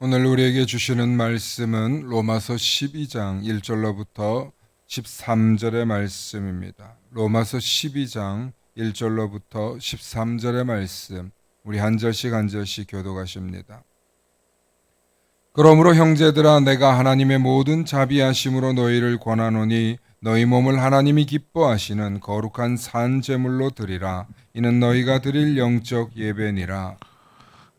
오늘 우리에게 주시는 말씀은 로마서 12장 1절로부터 13절의 말씀입니다. 로마서 12장 1절로부터 13절의 말씀, 우리 한 절씩 한 절씩 교독하십니다. 그러므로 형제들아, 내가 하나님의 모든 자비하심으로 너희를 권하노니 너희 몸을 하나님이 기뻐하시는 거룩한 산 제물로 드리라. 이는 너희가 드릴 영적 예배니라.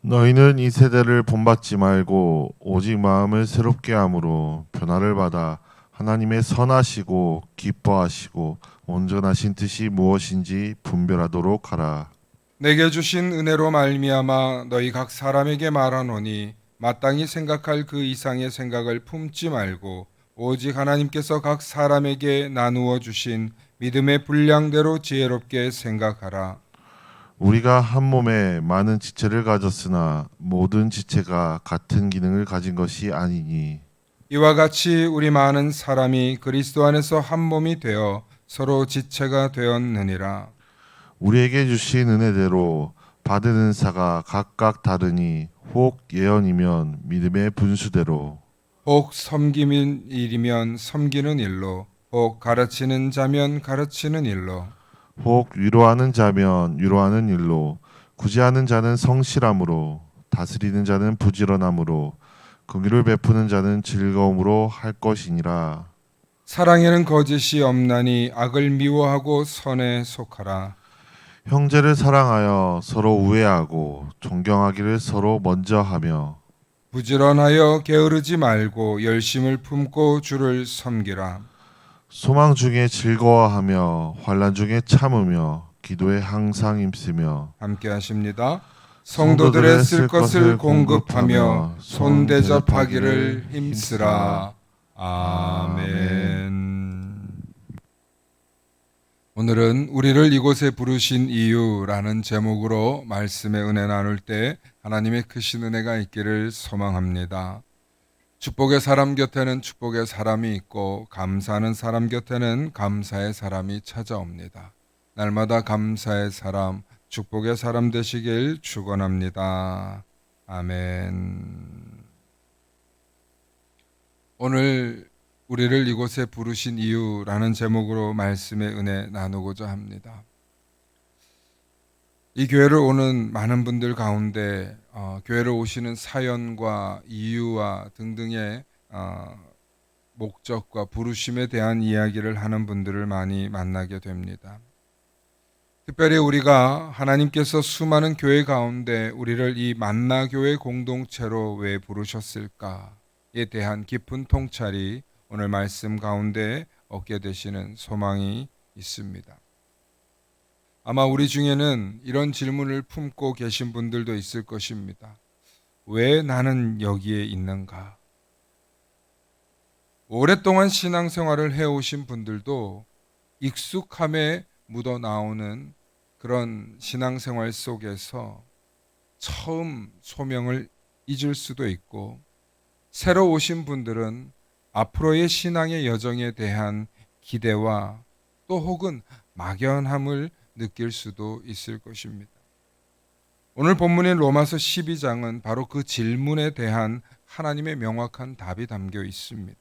너희는 이 세대를 본받지 말고 오직 마음을 새롭게 함으로 변화를 받아 하나님의 선하시고 기뻐하시고 온전하신 뜻이 무엇인지 분별하도록 하라. 내게 주신 은혜로 말미암아 너희 각 사람에게 말하노니 마땅히 생각할 그 이상의 생각을 품지 말고 오직 하나님께서 각 사람에게 나누어 주신 믿음의 분량대로 지혜롭게 생각하라. 우리가 한 몸에 많은 지체를 가졌으나 모든 지체가 같은 기능을 가진 것이 아니니 이와 같이 우리 많은 사람이 그리스도 안에서 한 몸이 되어 서로 지체가 되었느니라. 우리에게 주신 은혜대로 받은 은사가 각각 다르니 혹 예언이면 믿음의 분수대로 혹 섬기는 일이면 섬기는 일로, 혹 가르치는 자면 가르치는 일로, 혹 위로하는 자면 위로하는 일로 구제하는 자는 성실함으로 다스리는 자는 부지런함으로 긍휼을 베푸는 자는 즐거움으로 할 것이니라. 사랑에는 거짓이 없나니 악을 미워하고 선에 속하라. 형제를 사랑하여 서로 우애하고 존경하기를 서로 먼저 하며 부지런하여 게으르지 말고 열심을 품고 주를 섬기라. 소망 중에 즐거워하며 환난 중에 참으며 기도에 항상 힘쓰며 함께 하십니다. 성도들의 성도들의 쓸 쓸 것을 것을 공급하며 공급하며 손대접하기를 손대접하기를 힘쓰라. 아멘. 아멘. 오늘은 우리를 이곳에 부르신 이유라는 제목으로 말씀의 은혜 나눌 때 하나님의 크신 은혜가 있기를 소망합니다. 축복의 사람 곁에는 축복의 사람이 있고 감사하는 사람 곁에는 감사의 사람이 찾아옵니다. 날마다 감사의 사람, 축복의 사람 되시길 축원합니다. 아멘. 오늘 우리를 이곳에 부르신 이유라는 제목으로 말씀의 은혜 나누고자 합니다. 이 교회를 오는 많은 분들 가운데 교회를 오시는 사연과 이유와 등등의 목적과 부르심에 대한 이야기를 하는 분들을 많이 만나게 됩니다. 특별히 우리가 하나님께서 수많은 교회 가운데 우리를 이 만나교회 공동체로 왜 부르셨을까에 대한 깊은 통찰이 오늘 말씀 가운데 얻게 되시는 소망이 있습니다. 아마 우리 중에는 이런 질문을 품고 계신 분들도 있을 것입니다. 왜 나는 여기에 있는가? 오랫동안 신앙생활을 해오신 분들도 익숙함에 묻어 나오는 그런 신앙생활 속에서 처음 소명을 잊을 수도 있고, 새로 오신 분들은 앞으로의 신앙의 여정에 대한 기대와 또 혹은 막연함을 느낄 수도 있을 것입니다. 오늘 본문인 로마서 12장은 바로 그 질문에 대한 하나님의 명확한 답이 담겨 있습니다.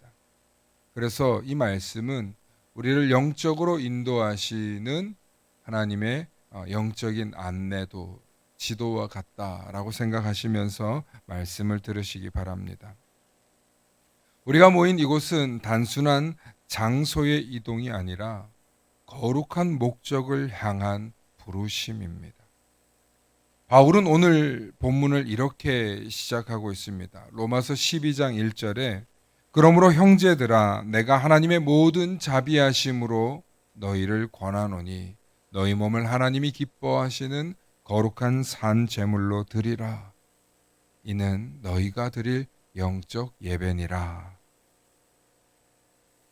그래서 이 말씀은 우리를 영적으로 인도하시는 하나님의 영적인 안내도 지도와 같다라고 생각하시면서 말씀을 들으시기 바랍니다. 우리가 모인 이곳은 단순한 장소의 이동이 아니라 거룩한 목적을 향한 부르심입니다. 바울은 오늘 본문을 이렇게 시작하고 있습니다. 로마서 12장 1절에 그러므로 형제들아, 내가 하나님의 모든 자비하심으로 너희를 권하노니 너희 몸을 하나님이 기뻐하시는 거룩한 산 제물로 드리라. 이는 너희가 드릴 영적 예배니라.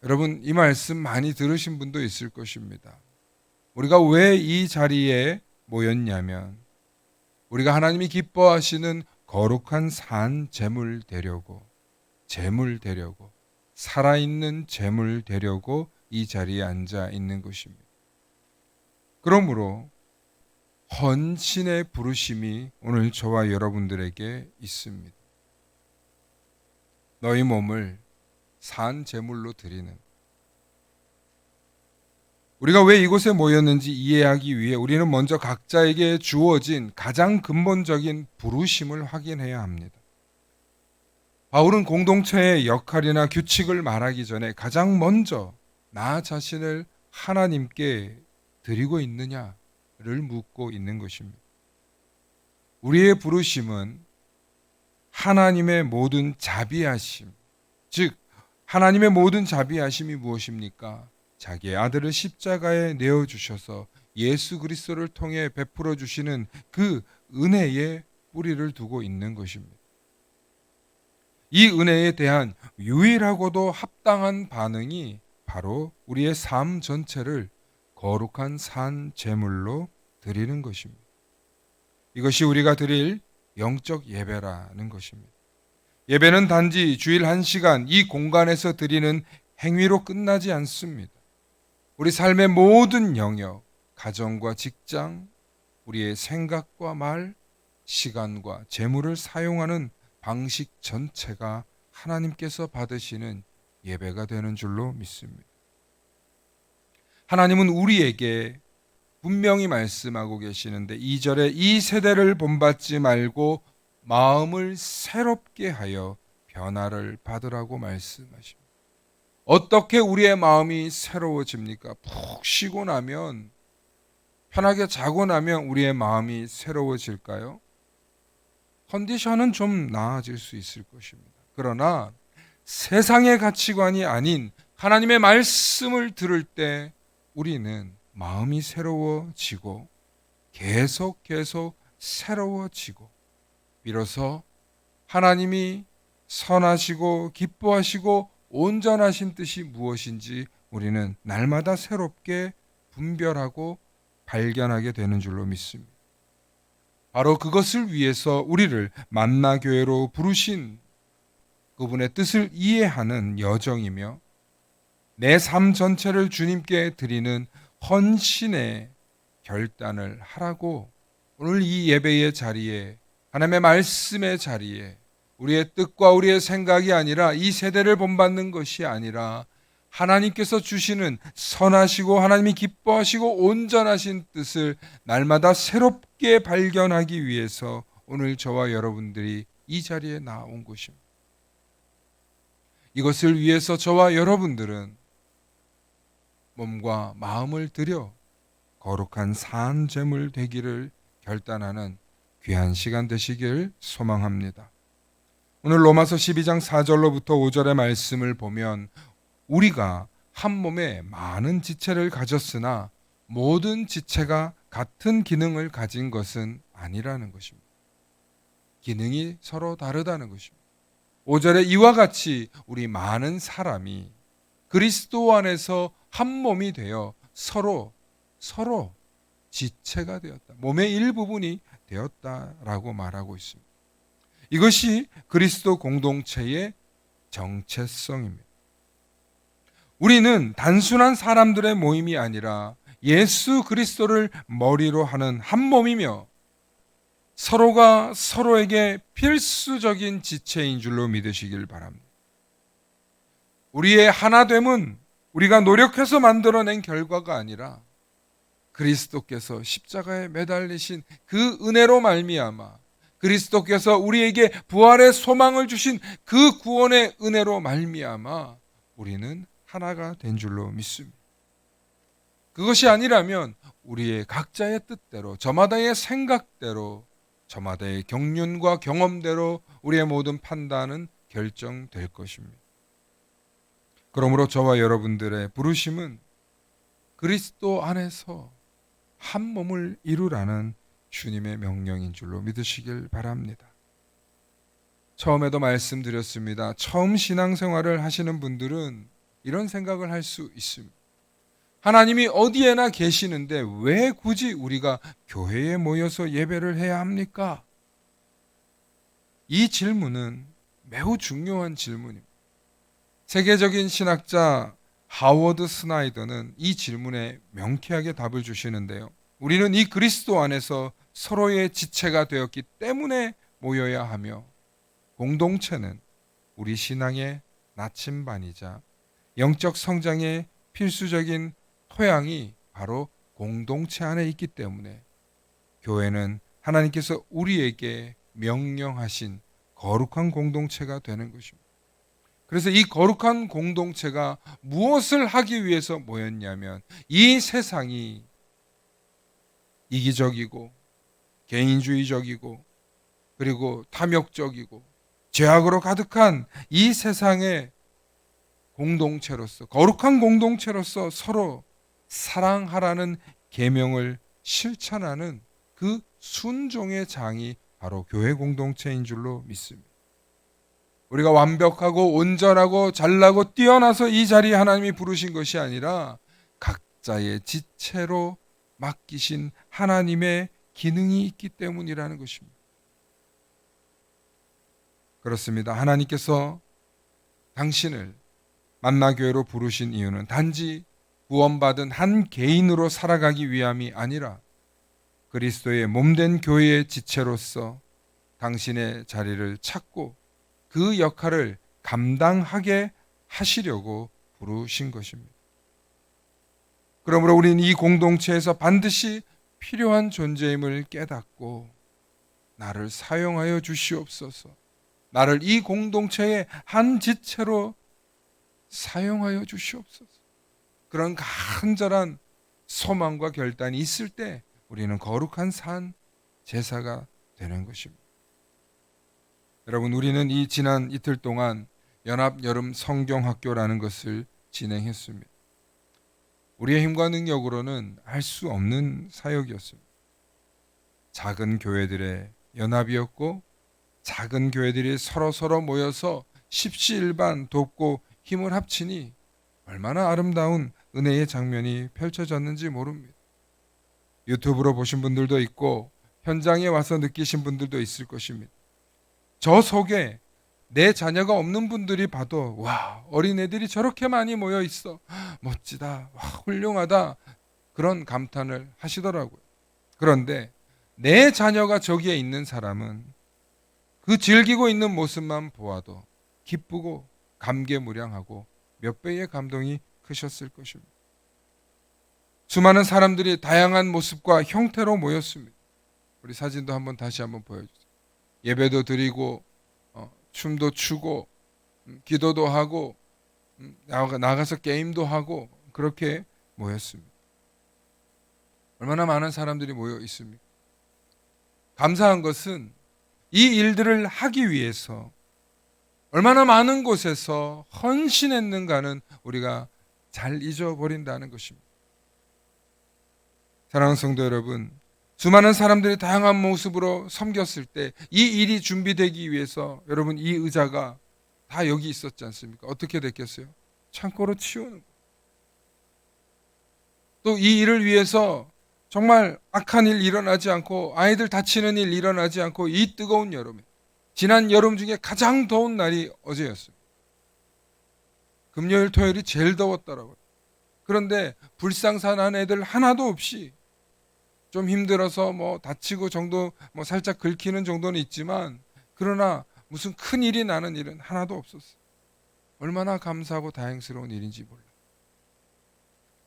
여러분, 이 말씀 많이 들으신 분도 있을 것입니다. 우리가 왜 이 자리에 모였냐면 우리가 하나님이 기뻐하시는 거룩한 산 제물 되려고, 살아있는 제물 되려고 이 자리에 앉아 있는 것입니다. 그러므로 헌신의 부르심이 오늘 저와 여러분들에게 있습니다. 너희 몸을 산 제물로 드리는. 우리가 왜 이곳에 모였는지 이해하기 위해 우리는 먼저 각자에게 주어진 가장 근본적인 부르심을 확인해야 합니다. 바울은 공동체의 역할이나 규칙을 말하기 전에 가장 먼저 나 자신을 하나님께 드리고 있느냐를 묻고 있는 것입니다. 우리의 부르심은 하나님의 모든 자비하심, 즉 하나님의 모든 자비하심이 무엇입니까? 자기의 아들을 십자가에 내어주셔서 예수 그리스도를 통해 베풀어 주시는 그 은혜에 뿌리를 두고 있는 것입니다. 이 은혜에 대한 유일하고도 합당한 반응이 바로 우리의 삶 전체를 거룩한 산 제물로 드리는 것입니다. 이것이 우리가 드릴 영적 예배라는 것입니다. 예배는 단지 주일 1시간 이 공간에서 드리는 행위로 끝나지 않습니다. 우리 삶의 모든 영역, 가정과 직장, 우리의 생각과 말, 시간과 재물을 사용하는 방식 전체가 하나님께서 받으시는 예배가 되는 줄로 믿습니다. 하나님은 우리에게 분명히 말씀하고 계시는데 2절에 이 세대를 본받지 말고 마음을 새롭게 하여 변화를 받으라고 말씀하십니다. 어떻게 우리의 마음이 새로워집니까? 푹 쉬고 나면, 편하게 자고 나면 우리의 마음이 새로워질까요? 컨디션은 좀 나아질 수 있을 것입니다. 그러나 세상의 가치관이 아닌 하나님의 말씀을 들을 때 우리는 마음이 새로워지고 계속 새로워지고, 비로소 하나님이 선하시고 기뻐하시고 온전하신 뜻이 무엇인지 우리는 날마다 새롭게 분별하고 발견하게 되는 줄로 믿습니다. 바로 그것을 위해서 우리를 만나교회로 부르신 그분의 뜻을 이해하는 여정이며 내 삶 전체를 주님께 드리는 헌신의 결단을 하라고 오늘 이 예배의 자리에, 하나님의 말씀의 자리에 우리의 뜻과 우리의 생각이 아니라 이 세대를 본받는 것이 아니라 하나님께서 주시는 선하시고 하나님이 기뻐하시고 온전하신 뜻을 날마다 새롭게 발견하기 위해서 오늘 저와 여러분들이 이 자리에 나온 것입니다. 이것을 위해서 저와 여러분들은 몸과 마음을 들여 거룩한 산 제물 되기를 결단하는 귀한 시간 되시길 소망합니다. 오늘 로마서 12장 4절로부터 5절의 말씀을 보면 우리가 한 몸에 많은 지체를 가졌으나 모든 지체가 같은 기능을 가진 것은 아니라는 것입니다. 기능이 서로 다르다는 것입니다. 5절에 이와 같이 우리 많은 사람이 그리스도 안에서 한 몸이 되어 서로 지체가 되었다. 몸의 일부분이 되었다라고 말하고 있습니다. 이것이 그리스도 공동체의 정체성입니다. 우리는 단순한 사람들의 모임이 아니라 예수 그리스도를 머리로 하는 한 몸이며 서로가 서로에게 필수적인 지체인 줄로 믿으시길 바랍니다. 우리의 하나됨은 우리가 노력해서 만들어낸 결과가 아니라 그리스도께서 십자가에 매달리신 그 은혜로 말미암아 그리스도께서 우리에게 부활의 소망을 주신 그 구원의 은혜로 말미암아 우리는 하나가 된 줄로 믿습니다. 그것이 아니라면 우리의 각자의 뜻대로, 저마다의 생각대로, 저마다의 경륜과 경험대로 우리의 모든 판단은 결정될 것입니다. 그러므로 저와 여러분들의 부르심은 그리스도 안에서 한 몸을 이루라는 주님의 명령인 줄로 믿으시길 바랍니다. 처음에도 말씀드렸습니다. 처음 신앙생활을 하시는 분들은 이런 생각을 할 수 있습니다. 하나님이 어디에나 계시는데 왜 굳이 우리가 교회에 모여서 예배를 해야 합니까? 이 질문은 매우 중요한 질문입니다. 세계적인 신학자 하워드 스나이더는 이 질문에 명쾌하게 답을 주시는데요. 우리는 이 그리스도 안에서 서로의 지체가 되었기 때문에 모여야 하며 공동체는 우리 신앙의 나침반이자 영적 성장의 필수적인 토양이 바로 공동체 안에 있기 때문에 교회는 하나님께서 우리에게 명령하신 거룩한 공동체가 되는 것입니다. 그래서 이 거룩한 공동체가 무엇을 하기 위해서 모였냐면 이 세상이 이기적이고 개인주의적이고 그리고 탐욕적이고 죄악으로 가득한 이 세상의 공동체로서 거룩한 공동체로서 서로 사랑하라는 계명을 실천하는 그 순종의 장이 바로 교회 공동체인 줄로 믿습니다. 우리가 완벽하고 온전하고 잘나고 뛰어나서 이 자리에 하나님이 부르신 것이 아니라 각자의 지체로 맡기신 하나님의 기능이 있기 때문이라는 것입니다. 그렇습니다. 하나님께서 당신을 만나교회로 부르신 이유는 단지 구원받은 한 개인으로 살아가기 위함이 아니라 그리스도의 몸된 교회의 지체로서 당신의 자리를 찾고 그 역할을 감당하게 하시려고 부르신 것입니다. 그러므로 우리는 이 공동체에서 반드시 필요한 존재임을 깨닫고 나를 사용하여 주시옵소서, 나를 이 공동체의 한 지체로 사용하여 주시옵소서, 그런 간절한 소망과 결단이 있을 때 우리는 거룩한 산 제사가 되는 것입니다. 여러분, 우리는 이 지난 이틀 동안 연합 여름 성경학교라는 것을 진행했습니다. 우리의 힘과 능력으로는 할 수 없는 사역이었습니다. 작은 교회들의 연합이었고 작은 교회들이 서로 모여서 십시일반 돕고 힘을 합치니 얼마나 아름다운 은혜의 장면이 펼쳐졌는지 모릅니다. 유튜브로 보신 분들도 있고 현장에 와서 느끼신 분들도 있을 것입니다. 저 속에 내 자녀가 없는 분들이 봐도 와, 어린애들이 저렇게 많이 모여 있어, 멋지다, 와, 훌륭하다, 그런 감탄을 하시더라고요. 그런데 내 자녀가 저기에 있는 사람은 그 즐기고 있는 모습만 보아도 기쁘고 감개무량하고 몇 배의 감동이 크셨을 것입니다. 수많은 사람들이 다양한 모습과 형태로 모였습니다. 우리 사진도 다시 한번 보여주세요. 예배도 드리고 춤도 추고 기도도 하고 나가서 게임도 하고 그렇게 모였습니다. 얼마나 많은 사람들이 모여 있습니까? 감사한 것은 이 일들을 하기 위해서 얼마나 많은 곳에서 헌신했는가는 우리가 잘 잊어버린다는 것입니다. 사랑하는 성도 여러분, 수많은 사람들이 다양한 모습으로 섬겼을 때 이 일이 준비되기 위해서 여러분, 이 의자가 다 여기 있었지 않습니까? 어떻게 됐겠어요? 창고로 치우는 거예요. 또 이 일을 위해서 정말 악한 일 일어나지 않고 아이들 다치는 일 일어나지 않고 이 뜨거운 여름에, 지난 여름 중에 가장 더운 날이 어제였어요. 금요일 토요일이 제일 더웠더라고요. 그런데 불상사난 애들 하나도 없이, 좀 힘들어서 다치고 정도 살짝 긁히는 정도는 있지만 그러나 무슨 큰 일이 나는 일은 하나도 없었어요. 얼마나 감사하고 다행스러운 일인지 몰라요.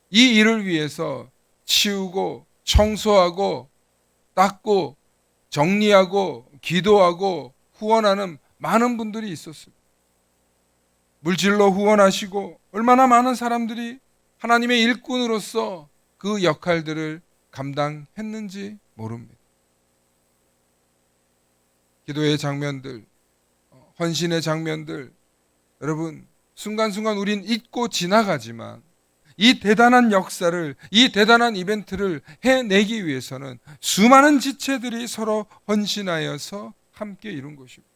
이 일을 위해서 치우고 청소하고 닦고 정리하고 기도하고 후원하는 많은 분들이 있었어요. 물질로 후원하시고 얼마나 많은 사람들이 하나님의 일꾼으로서 그 역할들을 감당했는지 모릅니다. 기도의 장면들, 헌신의 장면들, 여러분, 순간순간 우린 잊고 지나가지만 이 대단한 역사를, 이 대단한 이벤트를 해내기 위해서는 수많은 지체들이 서로 헌신하여서 함께 이룬 것입니다.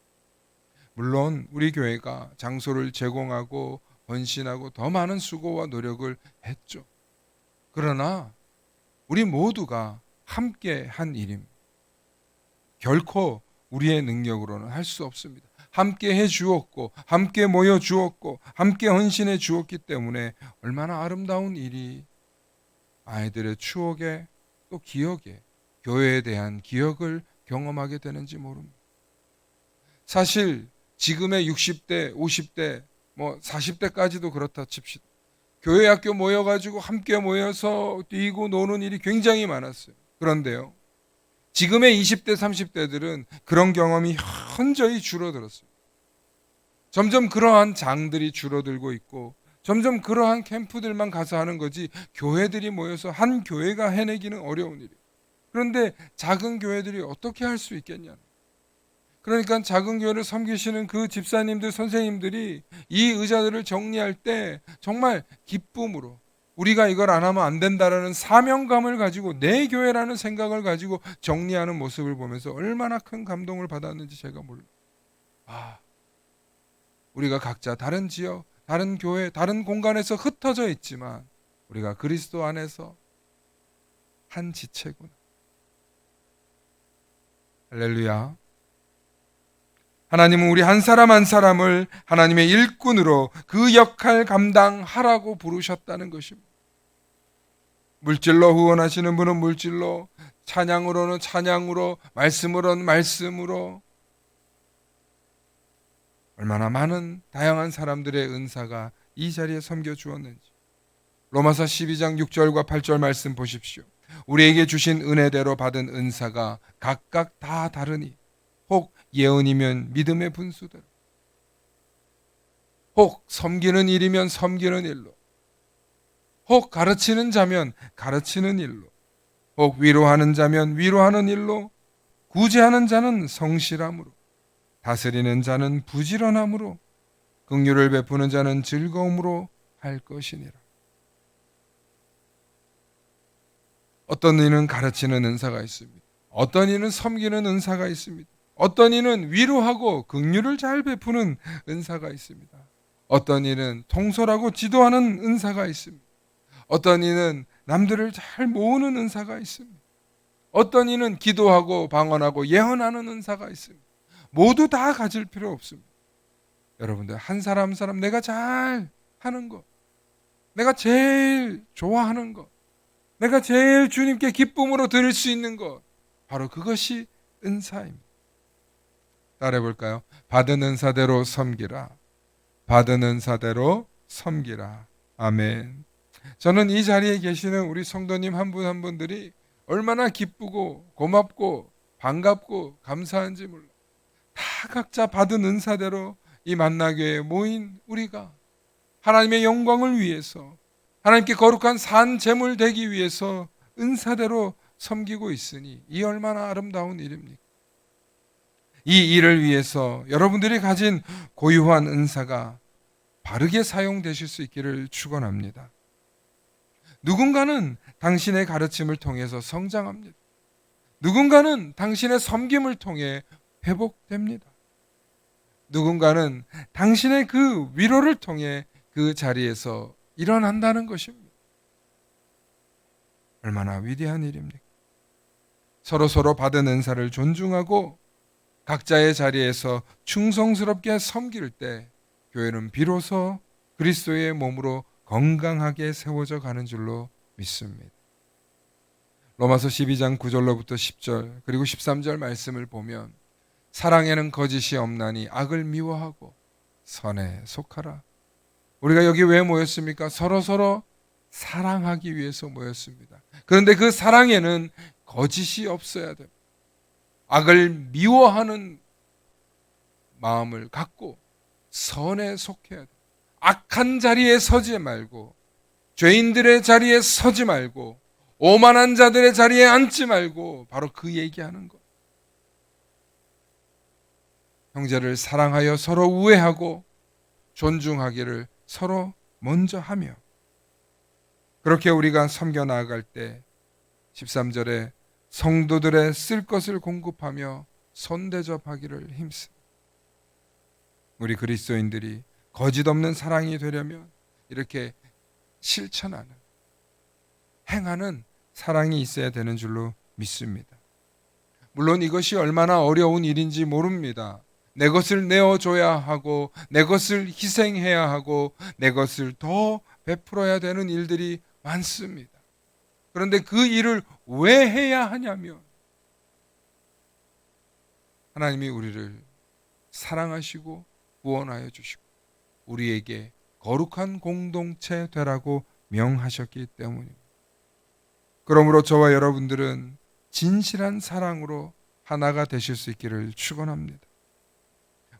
물론 우리 교회가 장소를 제공하고 헌신하고 더 많은 수고와 노력을 했죠. 그러나 우리 모두가 함께 한 일입니다. 결코 우리의 능력으로는 할 수 없습니다. 함께 해 주었고 함께 모여 주었고 함께 헌신해 주었기 때문에 얼마나 아름다운 일이 아이들의 추억에 또 기억에, 교회에 대한 기억을 경험하게 되는지 모릅니다. 사실 지금의 60대, 50대, 40대까지도 그렇다 칩시다. 교회 학교 모여가지고 함께 모여서 뛰고 노는 일이 굉장히 많았어요. 그런데요, 지금의 20대, 30대들은 그런 경험이 현저히 줄어들었어요. 점점 그러한 장들이 줄어들고 있고 점점 그러한 캠프들만 가서 하는 거지 교회들이 모여서 한 교회가 해내기는 어려운 일이에요. 그런데 작은 교회들이 어떻게 할 수 있겠냐. 그러니까 작은 교회를 섬기시는 그 집사님들, 선생님들이 이 의자들을 정리할 때 정말 기쁨으로 우리가 이걸 안 하면 안 된다라는 사명감을 가지고 내 교회라는 생각을 가지고 정리하는 모습을 보면서 얼마나 큰 감동을 받았는지 제가 몰라요. 우리가 각자 다른 지역, 다른 교회, 다른 공간에서 흩어져 있지만 우리가 그리스도 안에서 한 지체구나. 할렐루야. 하나님은 우리 한 사람 한 사람을 하나님의 일꾼으로 그 역할 감당하라고 부르셨다는 것입니다. 물질로 후원하시는 분은 물질로, 찬양으로는 찬양으로, 말씀으로는 말씀으로, 얼마나 많은 다양한 사람들의 은사가 이 자리에 섬겨 주었는지. 로마서 12장 6절과 8절 말씀 보십시오. 우리에게 주신 은혜대로 받은 은사가 각각 다 다르니 혹 예언이면 믿음의 분수대로, 혹 섬기는 일이면 섬기는 일로, 혹 가르치는 자면 가르치는 일로, 혹 위로하는 자면 위로하는 일로, 구제하는 자는 성실함으로, 다스리는 자는 부지런함으로, 긍휼을 베푸는 자는 즐거움으로 할 것이니라. 어떤 이는 가르치는 은사가 있습니다. 어떤 이는 섬기는 은사가 있습니다. 어떤 이는 위로하고 긍휼을 잘 베푸는 은사가 있습니다. 어떤 이는 통솔하고 지도하는 은사가 있습니다. 어떤 이는 남들을 잘 모으는 은사가 있습니다. 어떤 이는 기도하고 방언하고 예언하는 은사가 있습니다. 모두 다 가질 필요 없습니다. 여러분들 한 사람 한 사람 내가 잘 하는 것, 내가 제일 좋아하는 것, 내가 제일 주님께 기쁨으로 드릴 수 있는 것, 바로 그것이 은사입니다. 따라해 볼까요? 받은 은사대로 섬기라. 받은 은사대로 섬기라. 아멘. 저는 이 자리에 계시는 우리 성도님 한 분 한 분들이 얼마나 기쁘고 고맙고 반갑고 감사한지 몰라. 다 각자 받은 은사대로 이 만나교회에 모인 우리가 하나님의 영광을 위해서, 하나님께 거룩한 산 제물 되기 위해서 은사대로 섬기고 있으니 이 얼마나 아름다운 일입니까? 이 일을 위해서 여러분들이 가진 고유한 은사가 바르게 사용되실 수 있기를 축원합니다. 누군가는 당신의 가르침을 통해서 성장합니다. 누군가는 당신의 섬김을 통해 회복됩니다. 누군가는 당신의 그 위로를 통해 그 자리에서 일어난다는 것입니다. 얼마나 위대한 일입니까? 서로 받은 은사를 존중하고 각자의 자리에서 충성스럽게 섬길 때 교회는 비로소 그리스도의 몸으로 건강하게 세워져 가는 줄로 믿습니다. 로마서 12장 9절로부터 10절 그리고 13절 말씀을 보면 사랑에는 거짓이 없나니 악을 미워하고 선에 속하라. 우리가 여기 왜 모였습니까? 서로 사랑하기 위해서 모였습니다. 그런데 그 사랑에는 거짓이 없어야 됩니다. 악을 미워하는 마음을 갖고 선에 속해야 돼요. 악한 자리에 서지 말고, 죄인들의 자리에 서지 말고, 오만한 자들의 자리에 앉지 말고, 바로 그 얘기하는 것. 형제를 사랑하여 서로 우애하고 존중하기를 서로 먼저 하며, 그렇게 우리가 섬겨 나아갈 때 13절에 성도들의 쓸 것을 공급하며 손대접하기를 힘쓰. 우리 그리스도인들이 거짓 없는 사랑이 되려면 이렇게 실천하는, 행하는 사랑이 있어야 되는 줄로 믿습니다. 물론 이것이 얼마나 어려운 일인지 모릅니다. 내 것을 내어줘야 하고, 내 것을 희생해야 하고, 내 것을 더 베풀어야 되는 일들이 많습니다. 그런데 그 일을 왜 해야 하냐면 하나님이 우리를 사랑하시고 구원하여 주시고 우리에게 거룩한 공동체 되라고 명하셨기 때문입니다. 그러므로 저와 여러분들은 진실한 사랑으로 하나가 되실 수 있기를 축원합니다.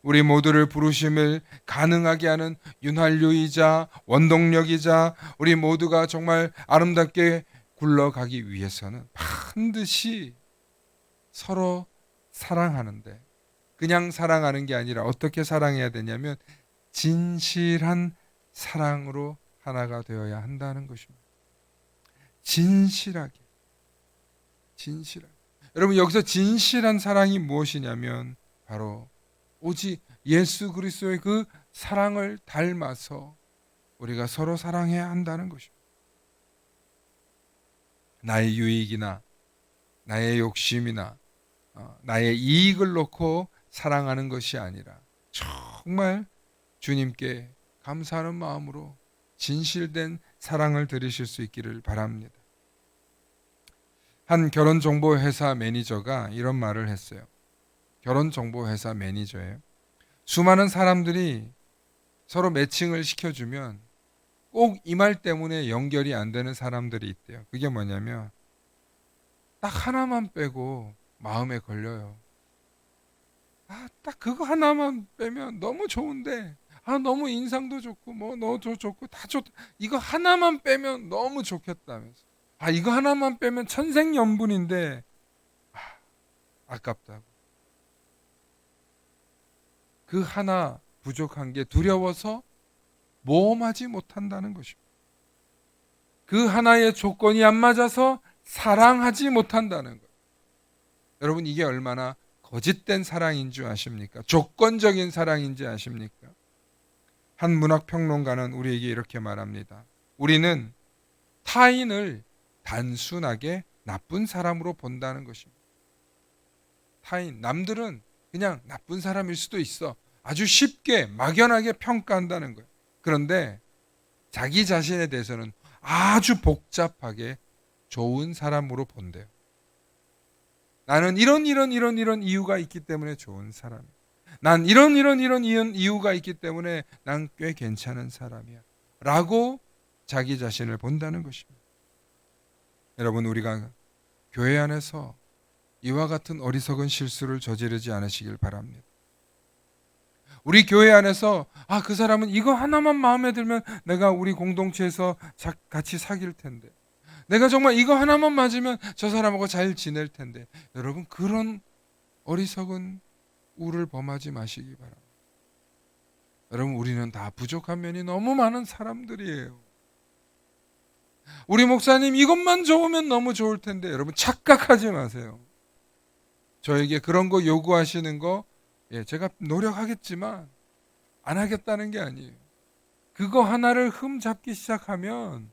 우리 모두를 부르심을 가능하게 하는 윤활유이자 원동력이자 우리 모두가 정말 아름답게 굴러가기 위해서는 반드시 서로 사랑하는데, 그냥 사랑하는 게 아니라 어떻게 사랑해야 되냐면 진실한 사랑으로 하나가 되어야 한다는 것입니다. 진실하게. 여러분, 여기서 진실한 사랑이 무엇이냐면 바로 오직 예수 그리스도의 그 사랑을 닮아서 우리가 서로 사랑해야 한다는 것입니다. 나의 유익이나 나의 욕심이나 나의 이익을 놓고 사랑하는 것이 아니라 정말 주님께 감사하는 마음으로 진실된 사랑을 드리실 수 있기를 바랍니다. 한 결혼정보회사 매니저가 이런 말을 했어요. 결혼정보회사 매니저예요. 수많은 사람들이 서로 매칭을 시켜주면 꼭 이 말 때문에 연결이 안 되는 사람들이 있대요. 그게 뭐냐면 딱 하나만 빼고 마음에 걸려요. 딱 그거 하나만 빼면 너무 좋은데, 너무 인상도 좋고 뭐 너도 좋고 다 좋다. 이거 하나만 빼면 너무 좋겠다면서. 이거 하나만 빼면 천생연분인데 아깝다고. 그 하나 부족한 게 두려워서 모험하지 못한다는 것입니다. 그 하나의 조건이 안 맞아서 사랑하지 못한다는 것. 여러분, 이게 얼마나 거짓된 사랑인 줄 아십니까? 조건적인 사랑인지 아십니까? 한 문학평론가는 우리에게 이렇게 말합니다. 우리는 타인을 단순하게 나쁜 사람으로 본다는 것입니다. 남들은 그냥 나쁜 사람일 수도 있어. 아주 쉽게 막연하게 평가한다는 거예요. 그런데 자기 자신에 대해서는 아주 복잡하게 좋은 사람으로 본대요. 나는 이런 이유가 있기 때문에 좋은 사람이야. 난 이런 이유가 있기 때문에 난 꽤 괜찮은 사람이야. 라고 자기 자신을 본다는 것입니다. 여러분, 우리가 교회 안에서 이와 같은 어리석은 실수를 저지르지 않으시길 바랍니다. 우리 교회 안에서 그 사람은 이거 하나만 마음에 들면 내가 우리 공동체에서 같이 사귈 텐데, 내가 정말 이거 하나만 맞으면 저 사람하고 잘 지낼 텐데, 여러분, 그런 어리석은 우를 범하지 마시기 바랍니다. 여러분, 우리는 다 부족한 면이 너무 많은 사람들이에요. 우리 목사님 이것만 좋으면 너무 좋을 텐데, 여러분 착각하지 마세요. 저에게 그런 거 요구하시는 거 제가 노력하겠지만 안 하겠다는 게 아니에요. 그거 하나를 흠잡기 시작하면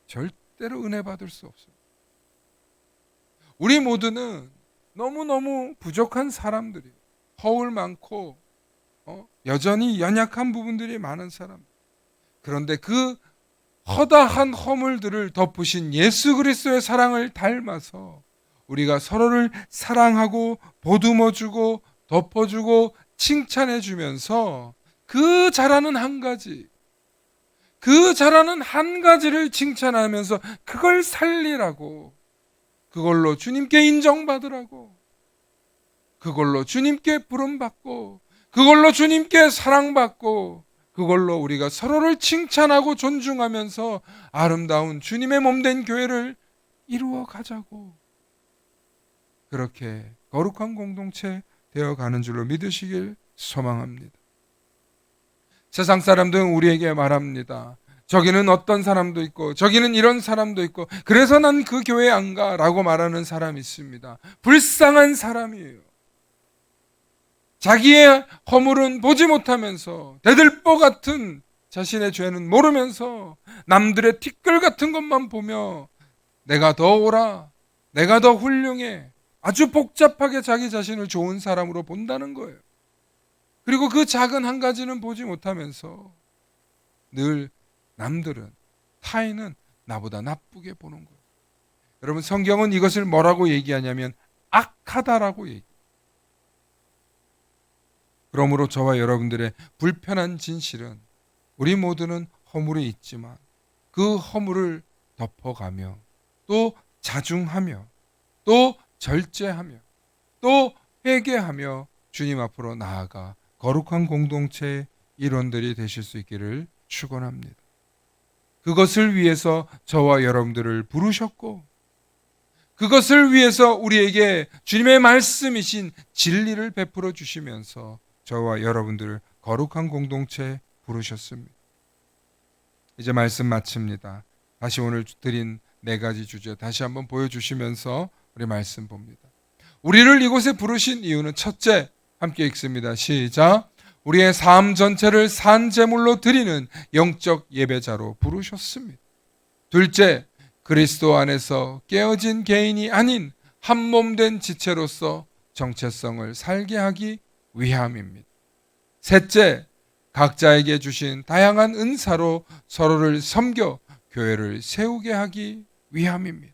절대로 은혜 받을 수 없어요. 우리 모두는 너무너무 부족한 사람들이에요. 허울 많고 여전히 연약한 부분들이 많은 사람. 그런데 그 허다한 허물들을 덮으신 예수 그리스도의 사랑을 닮아서 우리가 서로를 사랑하고 보듬어주고 덮어주고 칭찬해주면서 그 잘하는 한 가지를 칭찬하면서 그걸 살리라고, 그걸로 주님께 인정받으라고, 그걸로 주님께 부름받고, 그걸로 주님께 사랑받고, 그걸로 우리가 서로를 칭찬하고 존중하면서 아름다운 주님의 몸된 교회를 이루어 가자고, 그렇게 거룩한 공동체 되어가는 줄로 믿으시길 소망합니다. 세상 사람들은 우리에게 말합니다. 저기는 어떤 사람도 있고 저기는 이런 사람도 있고 그래서 난 그 교회 안 가라고 말하는 사람이 있습니다. 불쌍한 사람이에요. 자기의 허물은 보지 못하면서 대들보 같은 자신의 죄는 모르면서 남들의 티끌 같은 것만 보며 내가 더 옳아, 내가 더 훌륭해, 아주 복잡하게 자기 자신을 좋은 사람으로 본다는 거예요. 그리고 그 작은 한 가지는 보지 못하면서 늘 타인은 나보다 나쁘게 보는 거예요. 여러분, 성경은 이것을 뭐라고 얘기하냐면 악하다라고 얘기해요. 그러므로 저와 여러분들의 불편한 진실은 우리 모두는 허물이 있지만 그 허물을 덮어가며 또 자중하며 또 절제하며 또 회개하며 주님 앞으로 나아가 거룩한 공동체의 일원들이 되실 수 있기를 축원합니다. 그것을 위해서 저와 여러분들을 부르셨고 그것을 위해서 우리에게 주님의 말씀이신 진리를 베풀어 주시면서 저와 여러분들을 거룩한 공동체에 부르셨습니다. 이제 말씀 마칩니다. 다시 오늘 드린 4가지 주제 다시 한번 보여주시면서 우리 말씀 봅니다. 우리를 이곳에 부르신 이유는 첫째, 함께 읽습니다. 시작. 우리의 삶 전체를 산제물로 드리는 영적 예배자로 부르셨습니다. 둘째, 그리스도 안에서 깨어진 개인이 아닌 한 몸 된 지체로서 정체성을 살게 하기 위함입니다. 셋째, 각자에게 주신 다양한 은사로 서로를 섬겨 교회를 세우게 하기 위함입니다.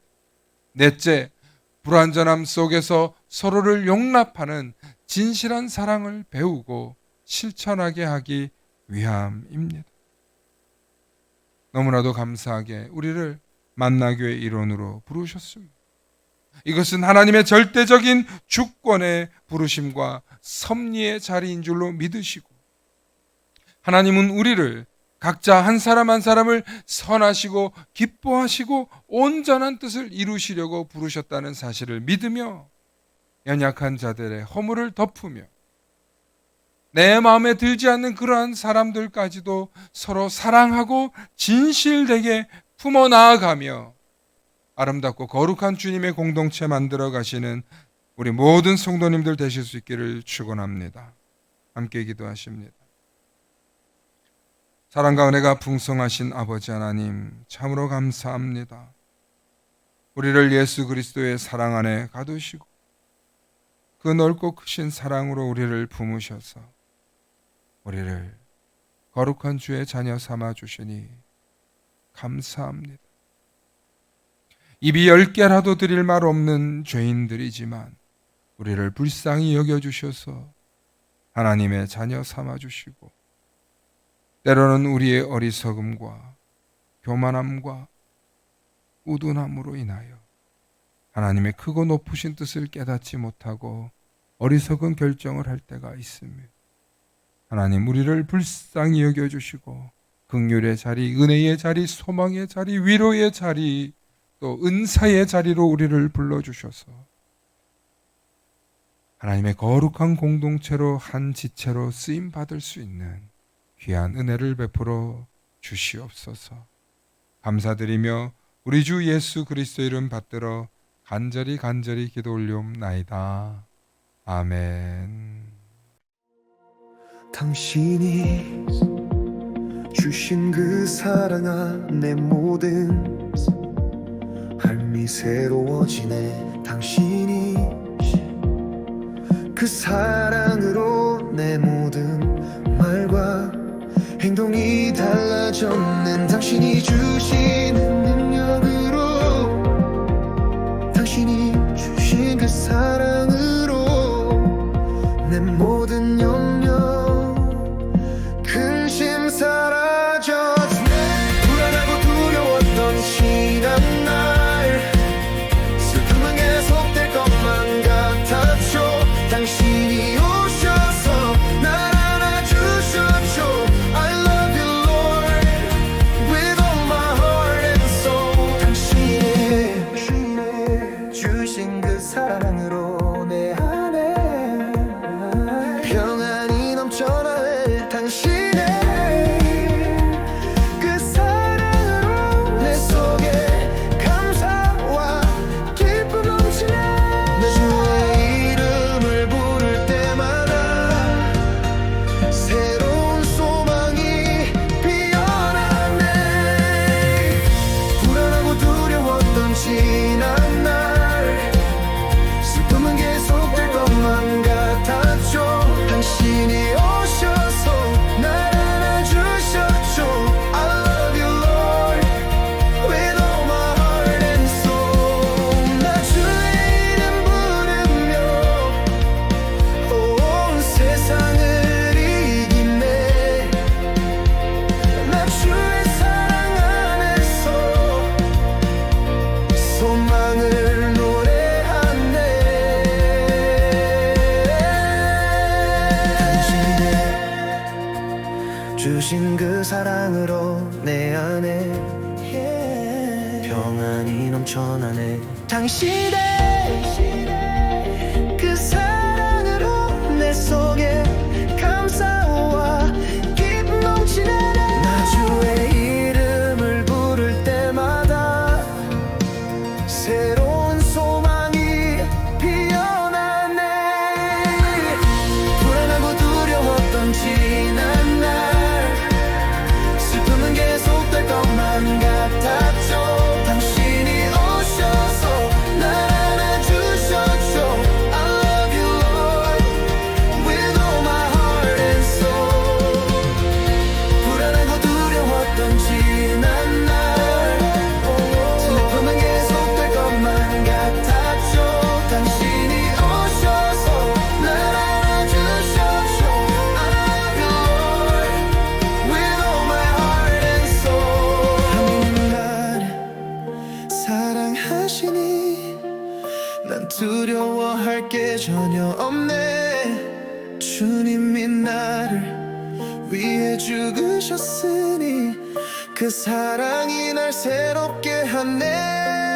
넷째, 불완전함 속에서 서로를 용납하는 진실한 사랑을 배우고 실천하게 하기 위함입니다. 너무나도 감사하게 우리를 만나교회 일원으로 부르셨습니다. 이것은 하나님의 절대적인 주권의 부르심과 섭리의 자리인 줄로 믿으시고 하나님은 우리를 각자 한 사람 한 사람을 선하시고 기뻐하시고 온전한 뜻을 이루시려고 부르셨다는 사실을 믿으며 연약한 자들의 허물을 덮으며 내 마음에 들지 않는 그러한 사람들까지도 서로 사랑하고 진실되게 품어 나아가며 아름답고 거룩한 주님의 공동체 만들어 가시는 우리 모든 성도님들 되실 수 있기를 축원합니다. 함께 기도하십니다. 사랑과 은혜가 풍성하신 아버지 하나님, 참으로 감사합니다. 우리를 예수 그리스도의 사랑 안에 가두시고 그 넓고 크신 사랑으로 우리를 품으셔서 우리를 거룩한 주의 자녀 삼아 주시니 감사합니다. 입이 10개라도 드릴 말 없는 죄인들이지만 우리를 불쌍히 여겨주셔서 하나님의 자녀 삼아 주시고 때로는 우리의 어리석음과 교만함과 우둔함으로 인하여 하나님의 크고 높으신 뜻을 깨닫지 못하고 어리석은 결정을 할 때가 있습니다. 하나님, 우리를 불쌍히 여겨주시고 긍휼의 자리, 은혜의 자리, 소망의 자리, 위로의 자리, 또 은사의 자리로 우리를 불러주셔서 하나님의 거룩한 공동체로 한 지체로 쓰임받을 수 있는 귀한 은혜를 베풀어 주시옵소서. 감사드리며 우리 주 예수 그리스도 이름 받들어 간절히 기도 올리옵나이다. 아멘. 당신이 주신 그 사랑 안에 모든 삶이 새로워지네. 당신이 그 사랑으로 내 모든 말과 행동이 달라졌는 당신이 주신 능력으로 당신이 주신 그 사랑으로 내 모든 염려 근심 사라져주네. 불안하고 두려웠던 지난날 슬픔은 계속될 것만 같았죠. 당신이 오셔서 날 안아주셨죠. I love you Lord with all my heart and soul. 당신이 주신 그 사랑으로 내 안에 평안이 넘쳐나네. 당신의 그 사랑으로 내 속에 감사와 기쁨 넘치네. 내 주의 이름을 부를 주신 그 사랑으로 내 안에 평안이 넘쳐나네. 당신의 그 사랑으로 내 속에 감사와 기쁨 넘치네. 나 주의 이름을 부를 때마다 새로운 소망이 피어나네. 불안하고 두려웠던 지난 날 슬픔은 계속될 것만 같았죠. 당신이 오셔서 날 안아주셨죠. I love you Lord with all my heart and soul. 불안하고 두려웠던 지난 날 슬픔은 계속될 것만 같았죠. 당신이 오셔서 날 안아주셨죠. I love you Lord with all my heart and soul. 하나님 나를 사랑하시니 난 두려워할 게 전혀 없네. 주님이 나를 위해 죽으셨으니 그 사랑이 날 새롭게 하네.